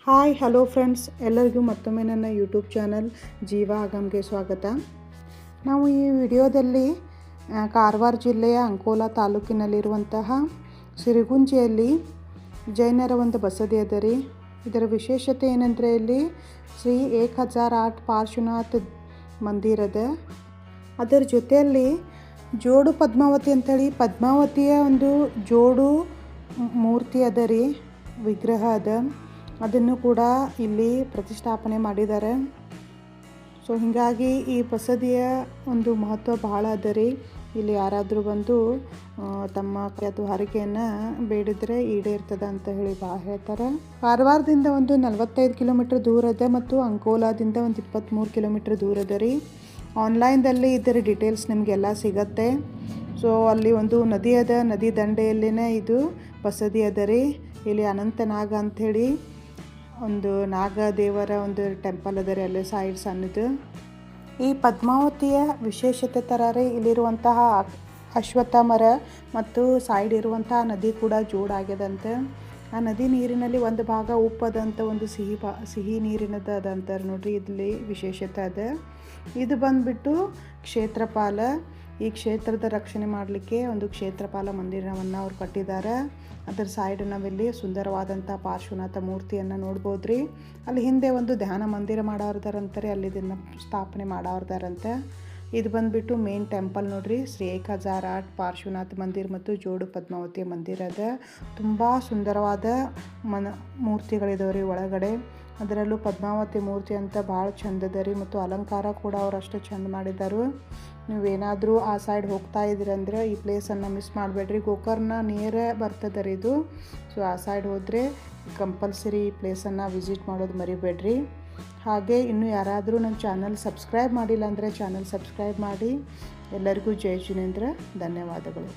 Hi hello friends, ಎಲ್ಲರಿಗೂ ಮತ್ತೊಮ್ಮೆ ನನ್ನ ಯೂಟ್ಯೂಬ್ ಚಾನಲ್ ಜೀವ ಆಗಮ್ಗೆ ಸ್ವಾಗತ. ನಾವು ಈ ವಿಡಿಯೋದಲ್ಲಿ ಕಾರವಾರ ಜಿಲ್ಲೆಯ ಅಂಕೋಲಾ ತಾಲೂಕಿನಲ್ಲಿರುವಂತಹ ಸಿರಿಗುಂಜಿಯಲ್ಲಿ ಜೈನರ ಒಂದು ಬಸದಿ ಅದ ರೀ. ಇದರ ವಿಶೇಷತೆ ಏನಂದರೆ ಇಲ್ಲಿ ಶ್ರೀ 1008 ಪಾರ್ಶ್ವನಾಥ್ ಮಂದಿರದ, ಅದರ ಜೊತೆಯಲ್ಲಿ ಜೋಡು ಪದ್ಮಾವತಿ ಅಂಥೇಳಿ ಪದ್ಮಾವತಿಯ ಒಂದು ಜೋಡು ಮೂರ್ತಿ ಅದ ರೀ, ವಿಗ್ರಹ ಅದ. ಅದನ್ನು ಕೂಡ ಇಲ್ಲಿ ಪ್ರತಿಷ್ಠಾಪನೆ ಮಾಡಿದ್ದಾರೆ. ಸೊ ಹೀಗಾಗಿ ಈ ಬಸದಿಯ ಒಂದು ಮಹತ್ವ ಬಹಳ ಅದ ರೀ. ಇಲ್ಲಿ ಯಾರಾದರೂ ಬಂದು ತಮ್ಮ ಹರಕೆಯನ್ನು ಬೇಡಿದರೆ ಈಡೇರ್ತದೆ ಅಂತ ಹೇಳಿ ಭಾಳ ಹೇಳ್ತಾರೆ. ಕಾರವಾರದಿಂದ ಒಂದು 45 ಕಿಲೋಮೀಟ್ರ್ ದೂರ ಅದ ಮತ್ತು ಅಂಕೋಲಾದಿಂದ ಒಂದು 23 ಕಿಲೋಮೀಟ್ರ್ ದೂರ ಅದ ರೀ. ಆನ್ಲೈನ್ದಲ್ಲಿ ಇದರ ಡೀಟೇಲ್ಸ್ ನಿಮಗೆಲ್ಲ ಸಿಗತ್ತೆ. ಸೊ ಅಲ್ಲಿ ಒಂದು ನದಿ ಅದ, ನದಿ ದಂಡೆಯಲ್ಲಿನೇ ಇದು ಬಸದಿ ಅದ ರೀ. ಇಲ್ಲಿ ಅನಂತನಾಗ ಅಂಥೇಳಿ ಒಂದು ನಾಗ ದೇವರ ಒಂದು ಟೆಂಪಲ್ ಅದ ರೀ, ಅಲ್ಲೇ ಸೈಡ್ ಸಣ್ಣದು. ಈ ಪದ್ಮಾವತಿಯ ವಿಶೇಷತೆ ಥರ ರೀ, ಇಲ್ಲಿರುವಂತಹ ಅಶ್ವತ್ಥ ಮರ ಮತ್ತು ಸೈಡ್ ಇರುವಂತಹ ನದಿ ಕೂಡ ಜೋಡಾಗ್ಯದಂತೆ. ಆ ನದಿ ನೀರಿನಲ್ಲಿ ಒಂದು ಭಾಗ ಉಪ್ಪದಂತ ಒಂದು ಸಿಹಿ ನೀರಿನದ ಅದ ಅಂತಾರೆ ನೋಡ್ರಿ. ಇಲ್ಲಿ ವಿಶೇಷತೆ ಅದ. ಇದು ಬಂದುಬಿಟ್ಟು ಕ್ಷೇತ್ರಪಾಲ. ಈ ಕ್ಷೇತ್ರದ ರಕ್ಷಣೆ ಮಾಡಲಿಕ್ಕೆ ಒಂದು ಕ್ಷೇತ್ರಪಾಲ ಮಂದಿರವನ್ನು ಅವ್ರು ಕಟ್ಟಿದ್ದಾರೆ. ಅದರ ಸೈಡ್ ನಾವಿಲ್ಲಿ ಸುಂದರವಾದಂಥ ಪಾರ್ಶ್ವನಾಥ ಮೂರ್ತಿಯನ್ನು ನೋಡ್ಬೋದು ರೀ. ಅಲ್ಲಿ ಹಿಂದೆ ಒಂದು ಧ್ಯಾನ ಮಂದಿರ ಮಾಡೋರ್ದಾರಂತಾರೆ, ಅಲ್ಲಿ ಇದನ್ನು ಸ್ಥಾಪನೆ ಮಾಡೋರ್ದಾರಂತೆ. ಇದು ಬಂದುಬಿಟ್ಟು ಮೇನ್ ಟೆಂಪಲ್ ನೋಡ್ರಿ, ಶ್ರೀ 1008 ಪಾರ್ಶ್ವನಾಥ ಮಂದಿರ ಮತ್ತು ಜೋಡು ಪದ್ಮಾವತಿಯ ಮಂದಿರ ಅದ. ತುಂಬ ಸುಂದರವಾದ ಮೂರ್ತಿಗಳಿದಾವೆ ರೀ ಒಳಗಡೆ. ಅದರಲ್ಲೂ ಪದ್ಮಾವತಿ ಮೂರ್ತಿ ಅಂತ ಭಾಳ ಚಂದದ ರೀ, ಮತ್ತು ಅಲಂಕಾರ ಕೂಡ ಅವ್ರು ಅಷ್ಟು ಚಂದ ಮಾಡಿದ್ದಾರೆ. ನೀವೇನಾದರೂ ಆ ಸೈಡ್ ಹೋಗ್ತಾ ಇದ್ದೀರಂದ್ರೆ ಈ ಪ್ಲೇಸನ್ನು ಮಿಸ್ ಮಾಡಬೇಡ್ರಿ. ಗೋಕರ್ಣ ನಿಯರ್ ಬರ್ತದೆ ರೀ ಇದು. ಸೊ ಆ ಸೈಡ್ ಹೋದರೆ ಕಂಪಲ್ಸರಿ ಈ ಪ್ಲೇಸನ್ನು ವಿಸಿಟ್ ಮಾಡೋದು ಮರಿಬೇಡ್ರಿ. ಹಾಗೆ ಇನ್ನೂ ಯಾರಾದರೂ ನನ್ನ ಚಾನಲ್ ಸಬ್ಸ್ಕ್ರೈಬ್ ಮಾಡಿಲ್ಲ ಅಂದರೆ ಚಾನಲ್ ಸಬ್ಸ್ಕ್ರೈಬ್ ಮಾಡಿ. ಎಲ್ಲರಿಗೂ ಜೈ ಜಿನೇಂದ್ರ, ಧನ್ಯವಾದಗಳು.